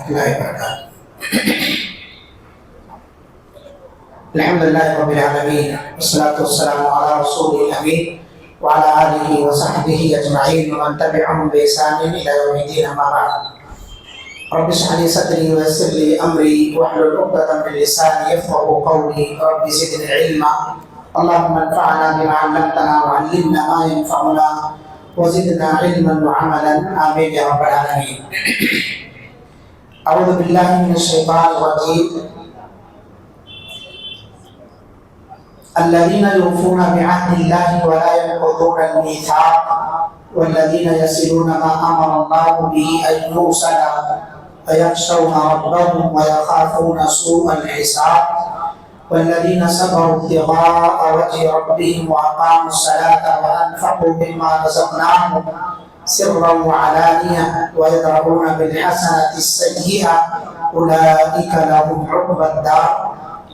الله وبركاته. الحمد لله رب العالمين والصلاة والسلام على رسوله الأمين وعلى آله وصحبه أجمعين ومن تبعهم بإحسان إلى يوم الدين. أما بعد، رب اشرح لي صدري ويسر لي أمري واحلل عقدة من لساني يفقهوا قولي. رب زدني علما، اللهم انفعنا بما علمتنا وعلمنا ما ينفعنا وزدنا علما وعملا. آمين يا رب العالمين. أعوذ بالله من الشيطان الرجيم. الذين يوفون بعهد الله ولا ينقضون الميثاق والذين يصلون ما أمر الله به أن يوصل ويخشون ربهم ويخافون سوء الحساب والذين صبروا ابتغاء وجه ربهم وأقاموا الصلاة وأنفقوا مما رزقناهم سرا وعلانية ويدرؤون بالحسنة السيئة أولئك لهم عقبى الدار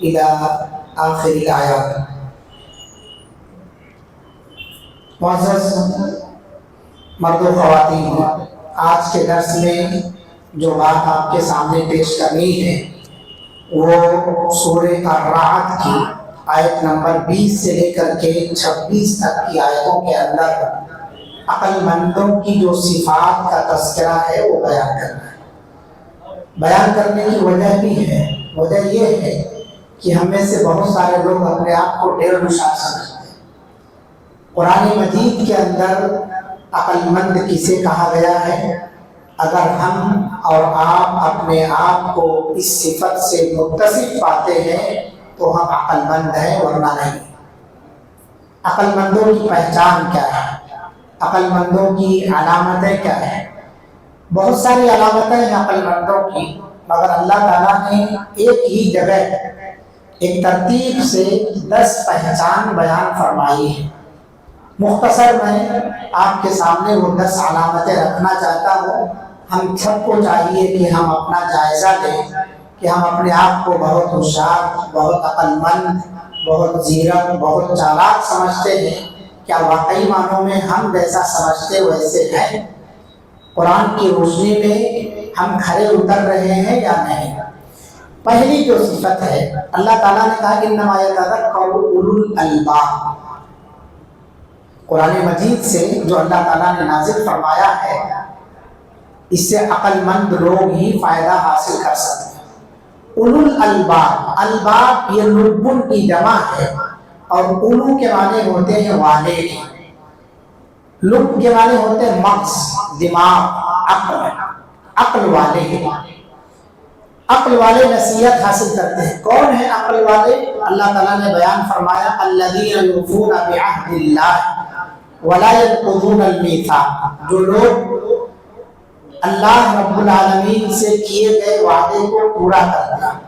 إلى آخر الآيات. معزز مرد و خواتین، آج کے درس میں جو بات آپ کے سامنے پیش کرنی ہے وہ سورہ الرعد کی آیت نمبر 20 سے لے کر کے 26 تک کی آیتوں کے اندر عقل مندوں کی جو صفات کا تذکرہ ہے وہ بیان کرنا ہے. بیان کرنے کی وجہ بھی ہے. وجہ یہ ہے کہ ہم میں سے بہت سارے لوگ اپنے آپ کو ڈیر ہوشیار سمجھتے ہیں. قرآن مجید کے اندر عقل مند کسے کہا گیا ہے؟ اگر ہم اور آپ اپنے آپ کو اس صفت سے متصف پاتے ہیں تو ہم عقل مند ہیں، ورنہ نہیں. عقل مندوں کی پہچان کیا ہے؟ عقل مندوں کی علامتیں کیا ہیں؟ بہت ساری علامتیں ہیں عقل مندوں کی، مگر اللہ تعالیٰ نے ایک ہی جگہ ایک ترتیب سے 10 پہچان بیان فرمائی ہے. مختصر میں آپ کے سامنے وہ 10 علامتیں رکھنا چاہتا ہوں. ہم سب کو چاہیے کہ ہم اپنا جائزہ لیں کہ ہم اپنے آپ کو بہت ہوشیار، بہت عقل مند، بہت زیرک، بہت چالاک سمجھتے ہیں. کیا واقعی معنوں میں ہم جیسا سمجھتے ویسے ہیں؟ قرآن کی روشنی میں ہم کھرے اتر رہے ہیں یا نہیں؟ پہلی جو صفت ہے، اللہ تعالیٰ نے کہا انما یتذکر اولو الالباب. قرآن مجید سے جو اللہ تعالیٰ نے نازل فرمایا ہے اس سے عقل مند لوگ ہی فائدہ حاصل کر سکتے ہیں. اولو الالباب، الباب یہ لبن کی جمع ہے اور اولو کے معنی ہوتے ہیں والے. لب کے معنی ہوتے ہیں مغز، دماغ، عقل. عقل والے ہیں، عقل والے نصیحت حاصل کرتے ہیں. کون ہیں عقل والے؟ اللہ تعالیٰ نے بیان فرمایا الذین یوفون بعہد اللہ ولا ينقضون المیثاق. جو لوگ اللہ رب العالمین سے کیے گئے وعدے کو پورا کرتے ہیں.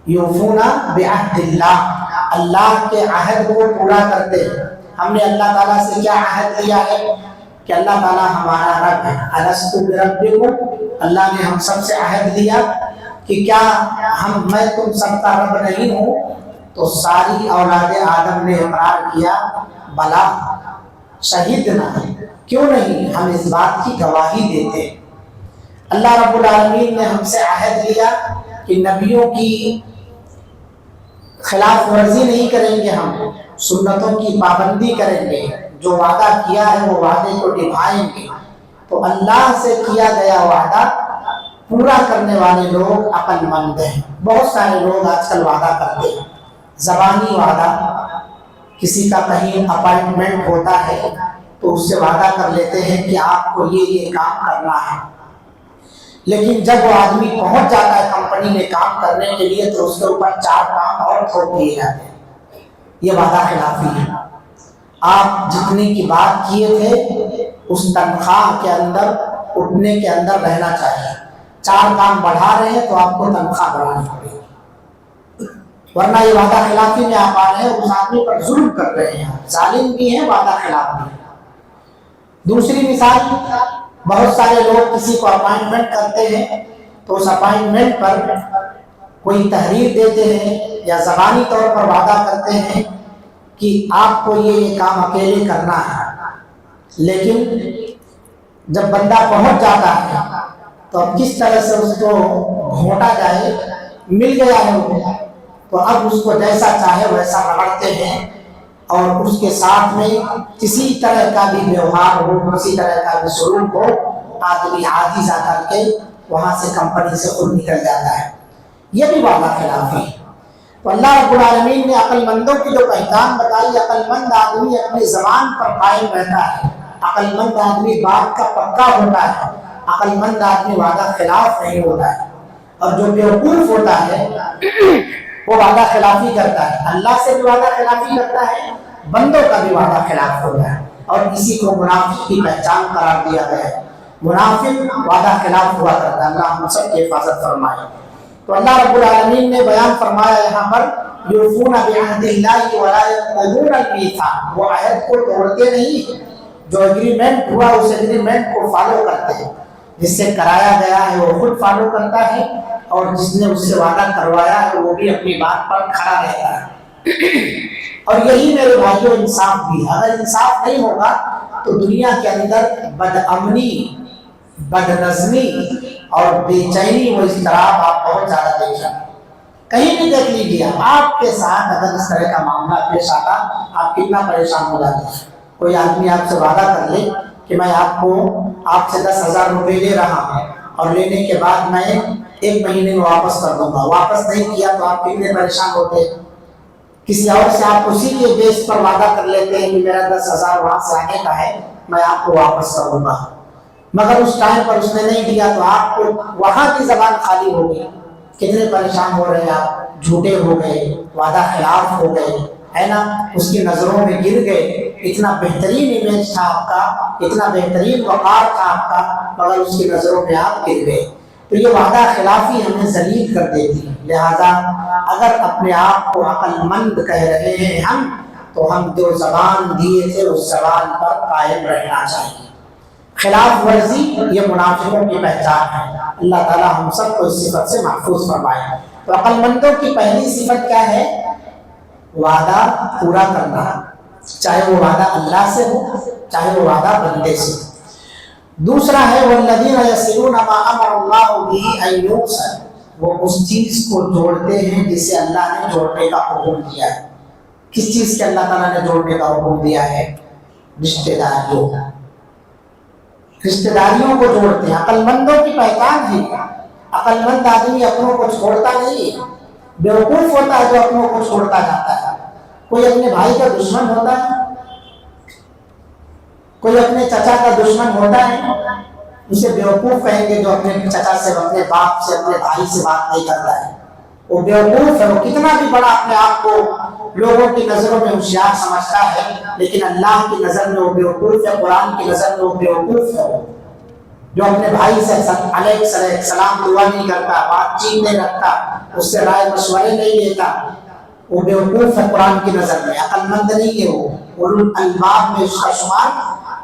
یوفون بعہد اللہ، اللہ کے عہد کو پورا کرتے ہیں. ہم نے اللہ تعالیٰ سے کیا عہد لیا ہے کہ اللہ تعالیٰ ہمارا رب ہے. الست بربکم، اللہ نے ہم سب سے عہد لیا کہ کیا میں تم سب کا رب نہیں ہوں؟ تو ساری اولاد آدم نے اقرار کیا بلا شہیدنا، کیوں نہیں، ہم اس بات کی گواہی دیتے. اللہ رب العالمین نے ہم سے عہد لیا کہ نبیوں کی خلاف ورزی نہیں کریں گے، ہم سنتوں کی پابندی کریں گے، جو وعدہ کیا ہے وہ وعدے کو نبھائیں گے. تو اللہ سے کیا گیا وعدہ پورا کرنے والے لوگ عقل مند ہیں. بہت سارے لوگ آج کل وعدہ کرتے ہیں، زبانی وعدہ. کسی کا کہیں اپائنٹمنٹ ہوتا ہے تو اس سے وعدہ کر لیتے ہیں کہ آپ کو یہ کام کرنا ہے، لیکن جب وہ آدمی پہنچ جاتا ہے کمپنی میں کام کرنے کے لیے تو اس کے اوپر 4 کام اور تھوپ دیے جاتے ہیں. یہ وعدہ خلافی ہے. آپ جتنے کی بات کیے تھے اس تنخواہ کے اندر اٹھنے کے اندر رہنا چاہیے. 4 کام بڑھا رہے ہیں تو آپ کو تنخواہ بڑھانی پڑے گی، ورنہ یہ وعدہ خلافی میں آپ آ رہے ہیں، اس آدمی پر ظلم کر رہے ہیں. ظالم بھی ہیں، وعدہ خلاف بھی. دوسری مثال، بہت سارے لوگ کسی کو اپائنٹمنٹ کرتے ہیں تو اس اپائنٹمنٹ پر کوئی تحریر دیتے ہیں یا زبانی طور پر وعدہ کرتے ہیں کہ آپ کو یہ کام اکیلے کرنا ہے، لیکن جب بندہ پہنچ جاتا ہے تو اب کس طرح سے اس کو گھونٹا جائے، مل گیا ہے وہ، تو اب اس کو جیسا چاہے ویسا رگڑتے ہیں، اور اس کے ساتھ میں کسی طرح کا بھی ویوہار ہو، کسی طرح کا بھی سلوک ہو، آدمی عاجز آ کر کے وہاں سے کمپنی سے خود نکل جاتا ہے۔ یہ بھی وعدہ خلافی ہے۔ تو اللہ رب العالمین نے عقل مندوں کی جو پہچان بتائی، عقل مند آدمی اپنی زبان پر قائم رہتا ہے، عقل مند آدمی بات کا پکا ہوتا ہے، عقل مند آدمی وعدہ خلاف نہیں ہوتا ہے، اور جو بیوقوف ہوتا ہے وہ وعدہ خلافی کرتا ہے، اللہ سے بھی وعدہ خلافی کرتا ہے، بندوں کا بھی وعدہ خلاف ہوتا ہے، اور اسی کو منافق کی پہچان قرار دیا گیا ہے۔ منافق وعدہ خلاف ہوا کرتا ہے۔ اللہ ہم سب کی حفاظت فرمائے۔ تو اللہ رب العالمین نے بیان فرمایا یہاں پر یوفون بعہد اللہ ولا ينقضون المیثاق، وہ عہد کو توڑتے نہیں، جو ایگریمنٹ ہوا اس ایگریمنٹ کو فالو کرتے ہیں، جس سے کرایا گیا ہے وہ خود فالو کرتا ہے، اور جس نے اس سے وعدہ کروایا ہے وہ بھی اپنی بات پر کھڑا رہتا ہے۔ اور یہی میرے بھائیوں انصاف بھی ہے۔ اگر انصاف نہیں ہوگا تو دنیا کے اندر بد امنی، بد نظمی اور بے چینی و اضطراب آپ بہت زیادہ دیکھ رہے ہیں۔ کہیں بھی دیکھ لیجیے، آپ کے ساتھ اگر اس طرح کا معاملہ پیش آتا آپ کتنا پریشان ہو جاتے ہیں۔ کوئی آدمی آپ سے وعدہ کر لے کہ میں آپ سے 10,000 روپے لے رہا ہوں، اور لینے کے بعد میں 1 مہینے میں واپس کر دوں گا، واپس نہیں کیا تو آپ کتنے پریشان ہوتے ہیں۔ کسی اور سے آپ اسی کے بیس پر وعدہ کر لیتے ہیں کہ میرا 10,000 وہاں سے آنے کا ہے، میں آپ کو واپس کروں گا، مگر اس ٹائم پر اس نے نہیں دیا تو آپ کو وہاں کی زبان خالی ہو گئی، کتنے پریشان ہو رہے ہیں آپ، جھوٹے ہو گئے، وعدہ خلاف ہو گئے، ہے نا، اس کی نظروں میں گر گئے۔ اتنا بہترین امیج تھا آپ کا، اتنا بہترین وقار تھا آپ کا، مگر اس کی نظروں میں آپ گر گئے۔ تو یہ وعدہ خلافی ہمیں ذلیل کر دیتی ہے۔ لہذا اگر اپنے آپ کو عقل مند کہہ رہے ہیں ہم، تو ہم جو زبان دیے تھے اس زبان پر قائم رہنا چاہیے۔ خلاف ورزی یہ منافقوں کی پہچان ہے۔ اللہ تعالی ہم سب کو اس صفت سے محفوظ فرمائے۔ تو عقل مندوں کی پہلی صفت کیا ہے؟ وعدہ پورا کرنا، چاہے وہ وعدہ اللہ سے ہو، چاہے وہ وعدہ بندے سے ہو۔ دوسرا ہے والذین یصلون ما امر اللہ بہ ان یوصل، وہ اس چیز کو جوڑتے ہیں جسے اللہ نے جوڑنے کا حکم دیا ہے۔ کس چیز کے اللہ تعالیٰ نے جوڑنے کا حکم دیا ہے؟ رشتہ داریوں کو جوڑتے ہیں۔ عقل مندوں کی پہچان ہے، عقل مند آدمی اپنوں کو چھوڑتا نہیں ہے، بیوقوف ہوتا ہے جو اپنوں کو چھوڑتا جاتا ہے۔ کوئی اپنے بھائی کا دشمن ہوتا ہے، کوئی اپنے چچا کا دشمن ہوتا ہے، اسے بیوقوف کہیں گے جو اپنے چچا سے، اپنے باپ سے، اپنے بھائی سے بات نہیں کرتا ہے، وہ بیوقوف ہے۔ وہ کتنا بھی بڑا اپنے آپ کو لوگوں کی نظروں میں ہوشیار سمجھتا ہے، لیکن اللہ کی نظر میں وہ بیوقوف ہے، قرآن کی نظر میں وہ بیوقوف ہے۔ جو اپنے بھائی سے علیہ السلام دعا نہیں کرتا، بات چیت نہیں رکھتا، اس سے رائے مشورے نہیں لیتا، وہ بیوقوف ہے قرآن کی نظر میں، عقل مند نہیں ہے۔ وہ اولو الالباب میں اس کا شمار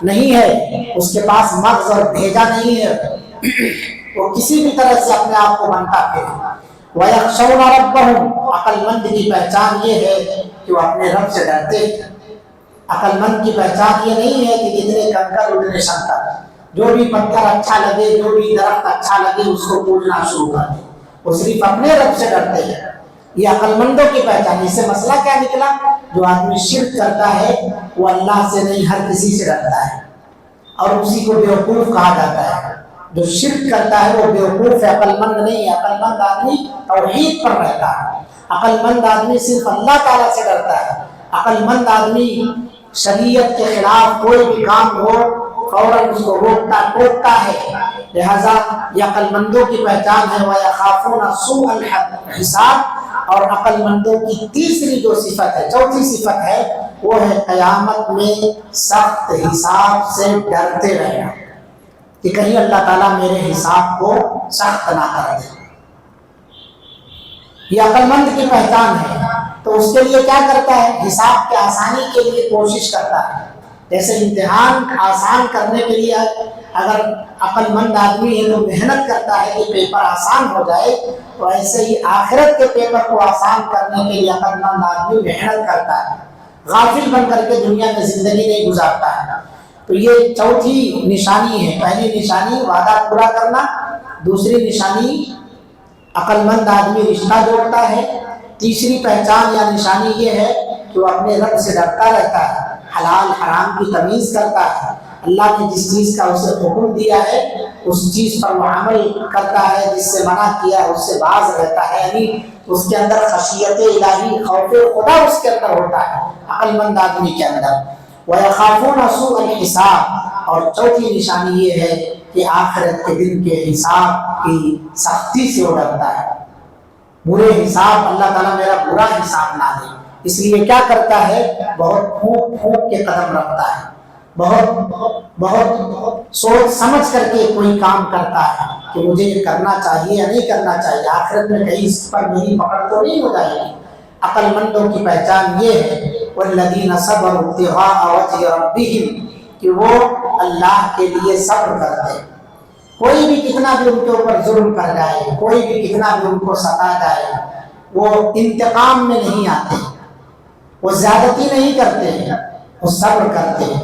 نہیں ہے، اس کے پاس مغز اور بھیجا نہیں ہے، وہ کسی بھی طرح سے اپنے آپ کو بنتا پھرے۔ وَيَخْشَوْنَ رَبَّهُمْ، عقل مند کی پہچان یہ ہے کہ وہ اپنے رب سے ڈرتے ہیں۔ عقل مند کی پہچان یہ نہیں ہے کہ جتنے کنکر اتنے شنکر، جو بھی پتھر اچھا لگے، جو بھی درخت اچھا لگے اس کو پوجنا شروع کر دے، وہ صرف اپنے رب سے ڈرتے ہیں۔ یہ عقل مندوں کی پہچان۔ اس سے مسئلہ کیا نکلا؟ جو آدمی شرک کرتا ہے وہ اللہ سے نہیں ہر کسی سے ڈرتا ہے، اور اسی کو بیوقوف کہا جاتا ہے۔ جو شرک کرتا ہے وہ بیوقوف ہے، عقل مند نہیں ہے۔ عقل مند آدمی توحید پر رہتا ہے، عقل مند آدمی صرف اللہ تعالیٰ سے ڈرتا ہے، عقل مند آدمی شریعت کے خلاف کوئی بھی کام ہو فوراً اس کو روکتا ٹوکتا ہے۔ لہذا یہ عقل مندوں کی پہچان ہے۔ وَيَخَافُونَ سُوءَ الْحِسَابِ، اور عقل مندوں کی تیسری جو صفت ہے، چوتھی صفت ہے، وہ ہے قیامت میں سخت حساب سے ڈرتے رہنا، کہ کہیں اللہ تعالیٰ میرے حساب کو سخت نہ کر دے۔ یہ عقل مند کی پہچان ہے۔ تو اس کے لیے کیا کرتا ہے؟ حساب کے آسانی کے لیے کوشش کرتا ہے۔ جیسے امتحان آسان کرنے کے لیے اگر عقل مند آدمی ہے تو محنت کرتا ہے کہ پیپر آسان ہو جائے، تو ایسے ہی آخرت کے پیپر کو آسان کرنے کے لیے عقل مند آدمی محنت کرتا ہے، غافل بن کر کے دنیا میں زندگی نہیں گزارتا ہے۔ تو یہ چوتھی نشانی ہے۔ پہلی نشانی وعدہ پورا کرنا، دوسری نشانی عقلمند آدمی رشتہ جوڑتا ہے. تیسری پہچان یا نشانی یہ ہے کہ وہ اپنے رب سے ڈرتا رہتا ہے, حلال حرام کی تمیز کرتا ہے, اللہ نے جس چیز کا اسے حکم دیا ہے اس چیز پر وہ عمل کرتا ہے, جس سے منع کیا ہے اس سے باز رہتا ہے, یعنی اس کے اندر خشیت الہی, خوف خدا اس کے اندر ہوتا ہے عقل مند آدمی کے اندر. وَيَخَافُونَ سُوءَ الْحِسَابِ, اور چوتھی نشانی یہ ہے کہ آخرت کے دن کے حساب کی سختی سے وہ ڈرتا ہے. برے حساب, اللہ تعالیٰ میرا برا حساب نہ دے, اس لیے کیا کرتا ہے, بہت پھونک پھونک کے قدم رکھتا ہے, بہت سوچ سمجھ کر کے کوئی کام کرتا ہے کہ مجھے یہ کرنا چاہیے یا نہیں کرنا چاہیے, آخرت میں کہیں اس پر میری پکڑ تو نہیں ہو جائے گی. عقل مندوں کی پہچان یہ ہے والذین صبروا ابتغاء وجہ ربہم, کہ وہ اللہ کے لیے صبر کرتے ہیں. کوئی بھی کتنا بھی ان کے اوپر ظلم کر جائے, کوئی بھی کتنا بھی ان کو ستا جائے, وہ انتقام میں نہیں آتے, وہ زیادتی نہیں کرتے ہیں, وہ صبر کرتے ہیں.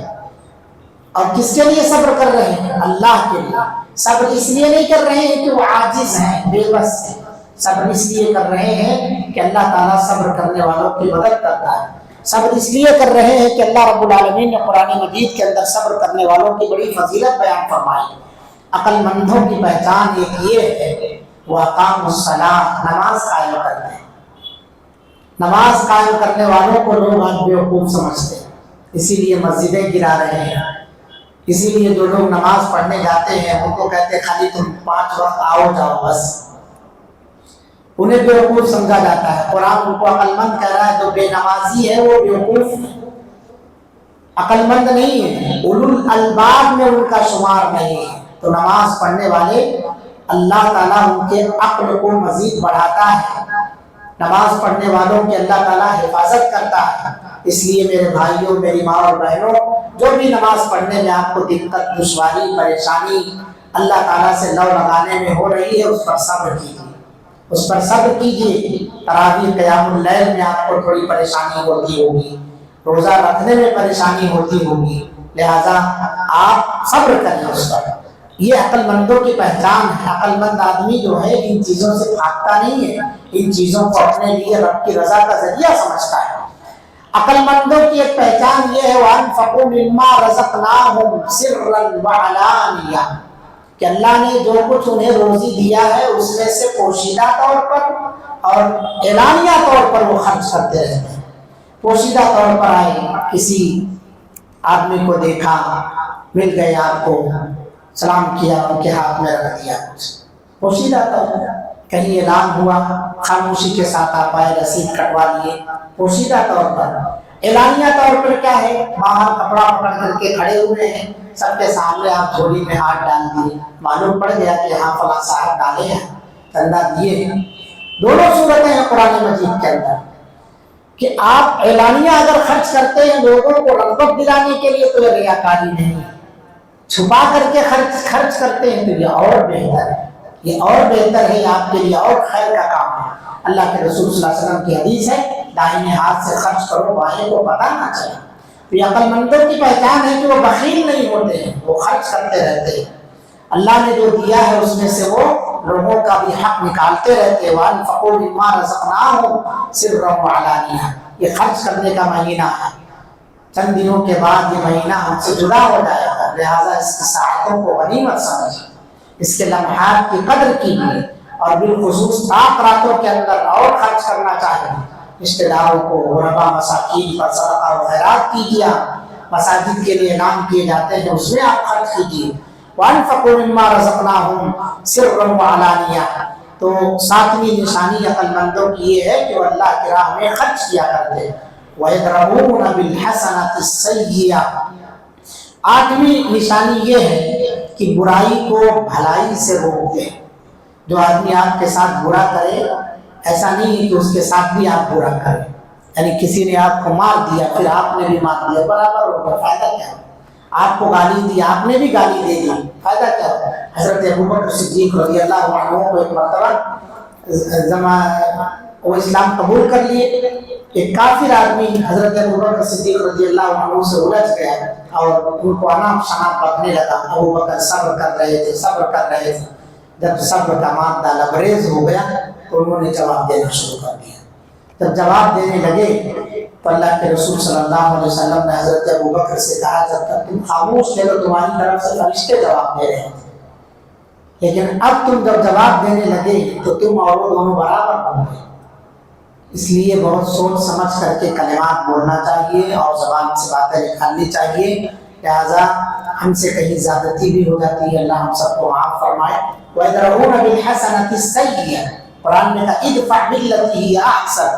اور کس کے لیے صبر کر رہے ہیں, اللہ کے لیے. صبر اس لیے نہیں کر رہے ہیں کہ وہ عاجز ہیں, بے بس ہیں, صبر اس لیے کر رہے ہیں کہ اللہ تعالیٰ صبر کرنے والوں کی مدد کرتا ہے. صبر اس لیے کر رہے ہیں کہ اللہ رب العالمین نے قرآن مجید کے اندر صبر کرنے والوں کی بڑی فضیلت بیان فرمائی. عقل مندوں کی پہچان ایک یہ ہے وہ اقام الصلاۃ, نماز قائم کرتے ہیں. نماز قائم کرنے والوں کو لوگ آج بیوقوف سمجھتے ہیں, اسی لیے مسجدیں گرا رہے ہیں, اسی لیے جو لوگ نماز پڑھنے جاتے ہیں ان کو کہتے ہیں خالی تم 5 وقت آؤ جاؤ بس, انہیں بیوقوف سمجھا جاتا ہے. قرآن ان کو عقل مند کہہ رہا ہے, جو بے نمازی ہے وہ بیوقوف عقل مند نہیں ہے, اولو الالباب میں ان کا شمار نہیں ہے. تو نماز پڑھنے والے اللہ تعالیٰ ان کے عقل کو مزید بڑھاتا ہے, نماز پڑھنے والوں کی اللہ تعالیٰ حفاظت کرتا ہے. اس لیے میرے بھائیوں, میری ماں اور بہنوں, جو بھی نماز پڑھنے میں آپ کو دقت, دشواری, پریشانی اللہ تعالیٰ سے لو لگانے میں ہو رہی ہے, اس پر صبر کیجیے, اس پر صبر کیجیے. تراویح قیام اللیل میں آپ کو تھوڑی پریشانی ہوتی ہوگی, روزہ رکھنے میں پریشانی ہوتی ہوگی, لہذا آپ صبر کریں اس پر. یہ عقل مندوں کی پہچان ہے. عقل مند آدمی جو ہے ان چیزوں سے بھاگتا نہیں ہے, ان چیزوں کو اپنے لیے رب کی رضا کا ذریعہ سمجھتا ہے. عقل مندوں کی ایک پہچان یہ ہے وَأَنفَقُوا مِمَّا رَزَقْنَاهُمْ سِرًّا وَعَلَانِيَةً, کہ اللہ نے جو کچھ انہیں روزی دیا ہے اس میں سے پوشیدہ طور پر اور اعلانیہ طور پر وہ خرچ کرتے رہتے ہیں. پوشیدہ طور پر آئے, کسی آدمی کو دیکھا, مل گئے, آپ کو سلام کیا, ان کے ہاتھ میں رکھ دیا, کچھ پوشیدہ طور پر. کہیں اعلان ہوا, خاموشی کے ساتھ آپ آئے, رسید کٹوا لیے, پوشیدہ طور پر. اعلانیہ طور پر کیا ہے, باہر کپڑا پکڑ کر کے کھڑے ہوئے ہیں, سب کے سامنے آپ جھولی میں ہاتھ ڈال دیے, معلوم پڑ گیا کہ ہاں فلاں صاحب ڈالے ہیں, چندہ دیے ہیں. دونوں صورتیں ہیں قرآن مجید کے اندر کہ آپ اعلانیہ اگر خرچ کرتے ہیں لوگوں کو رغبت دلانے کے لیے تو یہ ریاکاری نہیں ہے, چھپا کر کے خرچ کرتے ہیں تو یہ اور بہتر ہے, یہ اور بہتر ہے, آپ کے لیے اور خیر کا کام ہے. اللہ کے رسول صلی اللہ علیہ وسلم کی حدیث ہے دائیں ہاتھ سے خرچ کرو, بائیں کو پتہ نہ چلے. تو یہ عقل مندوں کی پہچان ہے کہ وہ بخیل نہیں ہوتے ہیں, وہ خرچ کرتے رہتے ہیں. اللہ نے جو دیا ہے اس میں سے وہ لوگوں کا بھی حق نکالتے رہتے ہیں. وَأَنفَقُوا مِمَّا رَزَقْنَاهُمْ سِرًّا وَعَلَانِيَةً, یہ خرچ کرنے کا مہینہ ہے. چند دنوں کے بعد یہ مہینہ ہم سے جدا ہو جائے گا, لہٰذا اس کی ساعتوں کو غنیمت سمجھیں, اس کے لمحات کی قدر کیجیے, اور بالخصوص پاک راتوں کے اندر اور خرچ کرنا چاہیے. رشتے داروں کو, غربا, مساکین پر صدقہ و خیرات کیجیے. مساجد کے لیے اعلان کیے جاتے ہیں, اس میں آپ خرچ کیجیے. وَأَنفَقُوا مِمَّا رَزَقْنَاهُمْ سِرًّا وَعَلَانِيَةً. تو 7ویں نشانی عقل مندوں کی یہ ہے کہ وہ اللہ کی راہ میں خرچ کیا کرتے ہیں. وَيَدْرَؤُونَ بِالْحَسَنَةِ السَّيِّئَةَ. 8ویں نشانی یہ ہے کہ برائی کو بھلائی سے روکتے ہیں. جو آدمی آپ کے ساتھ برا کرے, ایسا نہیں ہے کہ اس کے ساتھ بھی آپ برا کریں, یعنی کسی نے آپ کو مار دیا پھر آپ نے بھی مار دیا, برابر ہوگا, فائدہ کیا ہے؟ آپ کو گالی دی, آپ نے بھی گالی دے دی, فائدہ کیا ہے؟ حضرت ابوبکر صدیق رضی اللہ عنہ کو ایک مرتبہ وہ اسلام قبول کر لیے. ایک کافر آدمی حضرت ابوبکر صدیق رضی اللہ عنہ سے الجھ گیا اور ان کو اناپ شناپ بکنے لگا. ابوبکر صبر کر رہے تھے, جب صبر کا مادہ لبریز ہو گیا تو انہوں نے جواب دینا شروع کر دیا. جب جواب دینے لگے تو اللہ کے رسول صلی اللہ علیہ وسلم نے حضرت ابوبکر سے کہا جب تک تم خاموش تھے تو تمہاری طرف سے فرشتے جواب دے رہے تھے، لیکن اب تم جب جواب دینے لگے تو تم اور وہ دونوں برابر ہو گئے. اس لیے بہت سوچ سمجھ کر کے کلمات بولنا چاہیے اور زبان سے باتیں نکالنی چاہیے. لہٰذا ہم سے کہیں زیادتی بھی ہو جاتی ہے، اللہ ہم سب کو معاف فرمائے. وَيَدْرَؤُونَ بِالْحَسَنَةِ السَّيِّئَةَ، قرآن میں کہا ادفع بالتي هي احسن.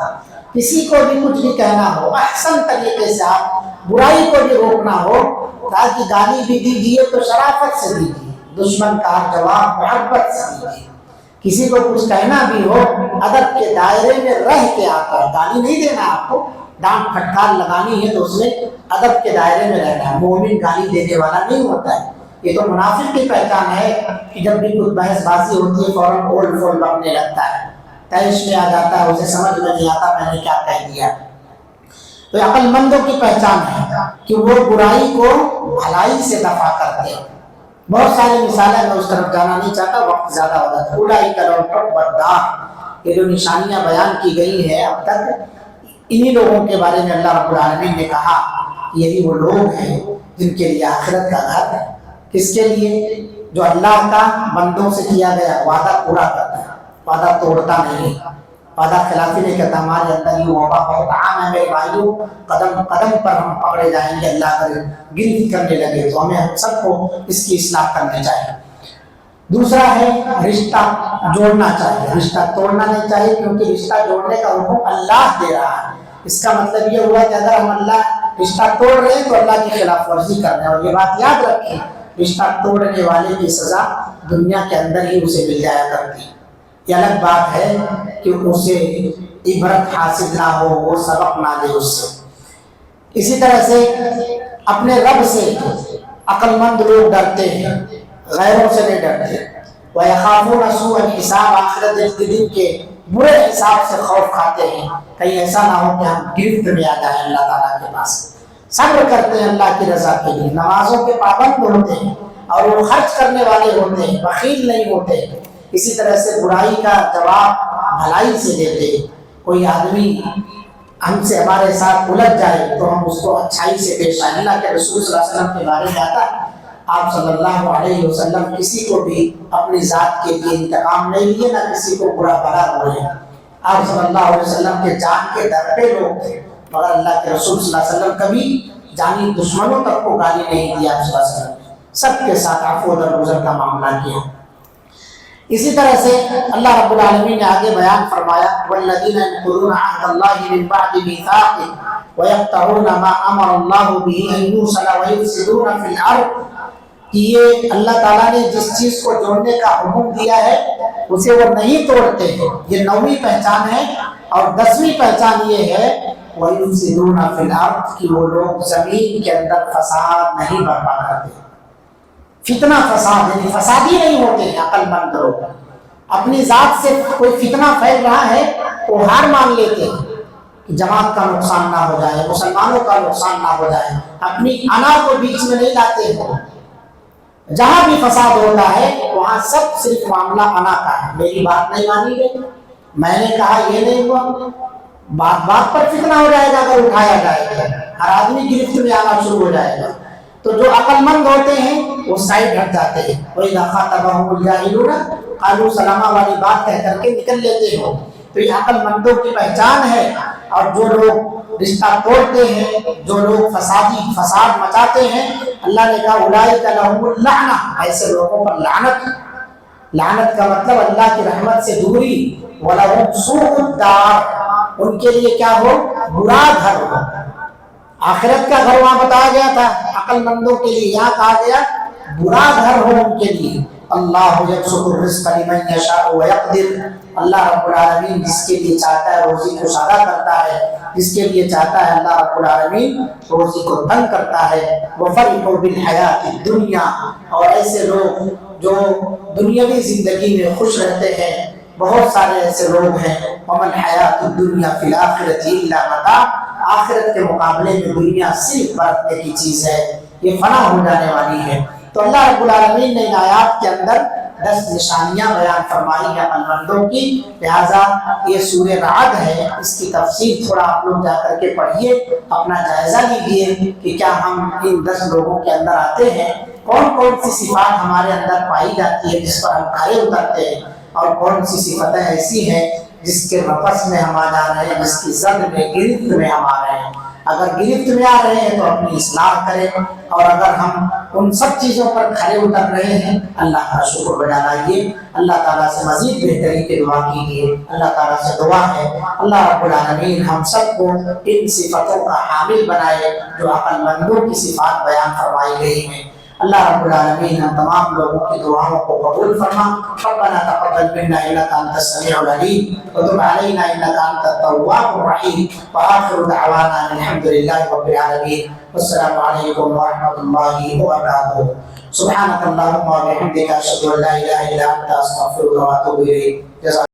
کسی کو بھی کچھ بھی کہنا ہو احسن طریقے سے، آپ برائی کو بھی روکنا ہو تاکہ گالی بھی دیجیے تو شرافت سے دیجیے، دشمن کا جواب محبت سے دیجیے. کسی کو کچھ کہنا بھی ہو ادب کے دائرے میں رہ کے آتا ہے، گالی نہیں دینا، آپ کو ڈانٹ پھٹکار لگانی ہے تو اس میں ادب کے دائرے میں رہنا ہے. مومن گالی دینے والا نہیں ہوتا ہے. یہ تو منافق کی پہچان ہے کہ جب بھی کچھ بحث بازی ہوتی ہے فوراً اول فول بکنے لگتا ہے، تیش میں آ جاتا ہے، اسے سمجھ میں نہیں آتا میں نے کیا کہہ دیا. تو عقل مندوں کی پہچان ہے کہ وہ برائی کو بھلائی سے دفع کرتے ہیں. بہت ساری مثالیں، میں اس طرف جانا نہیں چاہتا، وقت زیادہ ہو جاتا ہے. اولئک لهم بدار، یہ جو نشانیاں بیان کی گئی ہیں اب تک، انہی لوگوں کے بارے میں اللہ رب العالمین نے کہا یہی وہ لوگ ہیں جن کے لیے آخرت کا گھر ہے. کس کے لیے؟ جو اللہ کا بندوں سے کیا گیا وعدہ پورا کرتا ہے، وعدہ توڑتا نہیں، وعدہ خلافی نہیں کرتا. ہمارے اندر یہ وبا بہت عام ہے میرے بھائیوں، قدم قدم پر ہم پکڑے جائیں گے، اللہ کرے گنتی کرنے لگے تو ہمیں سب کو اس کی اصلاح کرنی چاہیے. دوسرا ہے رشتہ جوڑنا چاہیے، رشتہ توڑنا نہیں چاہیے، کیونکہ رشتہ جوڑنے کا حکم اللہ دے رہا ہے. اس کا مطلب یہ ہوا کہ اگر ہم اللہ رشتہ توڑ رہے ہیں تو اللہ کی خلاف ورزی کر رہے ہیں. اور یہ بات یاد رکھیں، رشتہ توڑنے والے کی سزا دنیا کے اندر ہی اسے مل جایا کرتی. یہ الگ بات ہے کہ اسے عبرت حاصل نہ ہو، وہ سبق نہ لے اس سے. اسی طرح سے اپنے رب سے عقل مند لوگ ڈرتے ہیں، غیروں سے نہیں ڈرتے. وَيَخَافُونَ سُوءَ الْحِسَابِ، آخرت کے دن کے برے حساب سے خوف کھاتے ہیں، کہیں ایسا نہ ہو کہ ہم گرفت میں آ جائیں اللہ تعالیٰ کے پاس. صبر کرتے ہیں اللہ کی رضا کے لیے، نمازوں کے پابند ہوتے ہیں اور وہ خرچ کرنے والے ہوتے ہیں، بخیل نہیں ہوتے. اسی طرح سے برائی کا جواب بھلائی سے دیتے. کوئی آدمی ہم سے ہمارے ساتھ الجھ جائے تو ہم اس کو اچھائی سے پیش آئیں. اللہ کے رسول صلی اللہ علیہ وسلم کے بارے میں آتا ہے، آپ صلی اللہ علیہ وسلم کسی کو بھی اپنی ذات کے لیے انتقام نہیں لیے، نہ کسی کو برا بھلا بولے. آپ صلی اللہ علیہ وسلم کے جان کے در پہ لوگ تھے، مگر اللہ کے رسول صلی اللہ علیہ وسلم کبھی جانی دشمنوں تک کو گالی نہیں دیا. صلی اللہ علیہ وسلم سب کے ساتھ عفو و درگزر کا معاملہ کیا. اسی طرح سے اللہ رب العالمین نے آگے بیان فرمایا والذین ينقضون عهد الله من بعد ميثاقه ويقطعون ما امر الله به ان يوصل ويفسدون في الارض، کہ یہ اللہ تعالیٰ نے جس چیز کو جوڑنے کا حکم دیا ہے اسے وہ نہیں توڑتے ہیں. یہ 9ویں پہچان ہے. اور 10ویں پہچان یہ ہے وَيُفْسِدُونَ فِي الْأَرْضِ، کہ وہ لوگ زمین کے اندر فساد نہیں برپا کرتے. فتنہ فساد یعنی فسادی نہیں ہوتے ہیں عقل مند لوگ. اپنی ذات سے کوئی فتنہ پھیل رہا ہے وہ ہار مان لیتے ہیں کہ جماعت کا نقصان نہ ہو جائے، مسلمانوں کا نقصان نہ ہو جائے. اپنی انا کو بیچ میں نہیں لاتے ہیں. جہاں بھی فساد ہوتا ہے وہاں سب صرف معاملہ انا کا ہے. میری بات نہیں مانی گئی، میں نے کہا یہ نہیں ہوا، بات بات پر فتنہ ہو جائے گا. اگر اٹھایا جائے گا ہر آدمی گرفت میں آنا شروع ہو جائے گا. تو جو عقل مند ہوتے ہیں وہ سائڈ ہٹ جاتے ہیں. وَإِذَا خَاطَبَهُمُ الْجَاهِلُونَ قَالُوا سَلَامًا والی بات کہہ کر کے نکل لیتے ہو. تو یہ عقل مندوں کی پہچان ہے. اور جو لوگ رشتہ توڑتے ہیں، جو لوگ فساد مچاتے ہیں، اللہ نے کہا اولئک لهم اللعنہ، ایسے لوگوں پر لعنت. لعنت کا مطلب اللہ کی رحمت سے دوری. وَلَهُمْ سُوءُ الدَّارِ، ان کے لیے کیا ہو؟ برا گھر ہو. آخرت کا گھر وہاں بتایا گیا تھا عقل مندوں کے لیے، یہاں کہا گیا برا گھر ہو ان کے لیے. اللہ یبسط الرزق لمن یشاء ویقدر، اللہ رب العالمین جس کے لیے چاہتا ہے روزی کو سادہ کرتا ہے، جس کے لیے چاہتا ہے اللہ رب العالمین روزی کو تنگ کرتا ہے. وفرحوا بالحیات الدنیا، اور ایسے لوگ جو دنیاوی زندگی میں خوش رہتے ہیں بہت سارے ایسے لوگ ہیں. وما الحیات الدنیا فی الآخرۃ الا متاع، آخرت کے مقابلے میں دنیا صرف برتنے کی چیز ہے، یہ فنا ہو جانے والی ہے. تو اللہ رب العالمین نے ان آیات کے اندر 10 نشانیاں بیان فرمائی ہیں عقل مندوں کی. لہٰذا یہ سورہ رعد ہے، اس کی تفسیر تھوڑا آپ لوگ جا کر کے پڑھیے، اپنا جائزہ لیجیے کہ کیا ہم ان 10 لوگوں کے اندر آتے ہیں، کون کون سی صفات ہمارے اندر پائی جاتی ہے جس پر ہم کھڑے اترتے ہیں، اور کون سی صفتیں ایسی ہیں جس کے رفس میں ہم آ جا رہے ہیں، جس کی زد میں گرفت میں ہم آ رہے ہیں. اگر گرفت میں آ رہے ہیں تو اپنی اصلاح کریں، اور اگر ہم ان سب چیزوں پر کھڑے اتر رہے ہیں اللہ کا شکر بجا لائیے. اللہ تعالیٰ سے مزید بہتری کی دعا کیجیے. اللہ تعالیٰ سے دعا ہے اللہ رب العالمین ہم سب کو ان صفتوں کا حامل بنائے جو عقل مندوں کی صفات بیان فرمائی گئی ہیں. اللہ رب العالمین ہم تمام لوگوں کی دعاؤں کو قبول فرما. ربنا تقبل منا انك انت السميع العليم وتب علينا انك انت التواب الرحيم واخر دعوانا الحمد لله رب العالمين والسلام عليكم ورحمه الله وبركاته. سبحانك اللهم وبحمدك اشهد ان لا اله الا انت استغفرك واتوب اليك.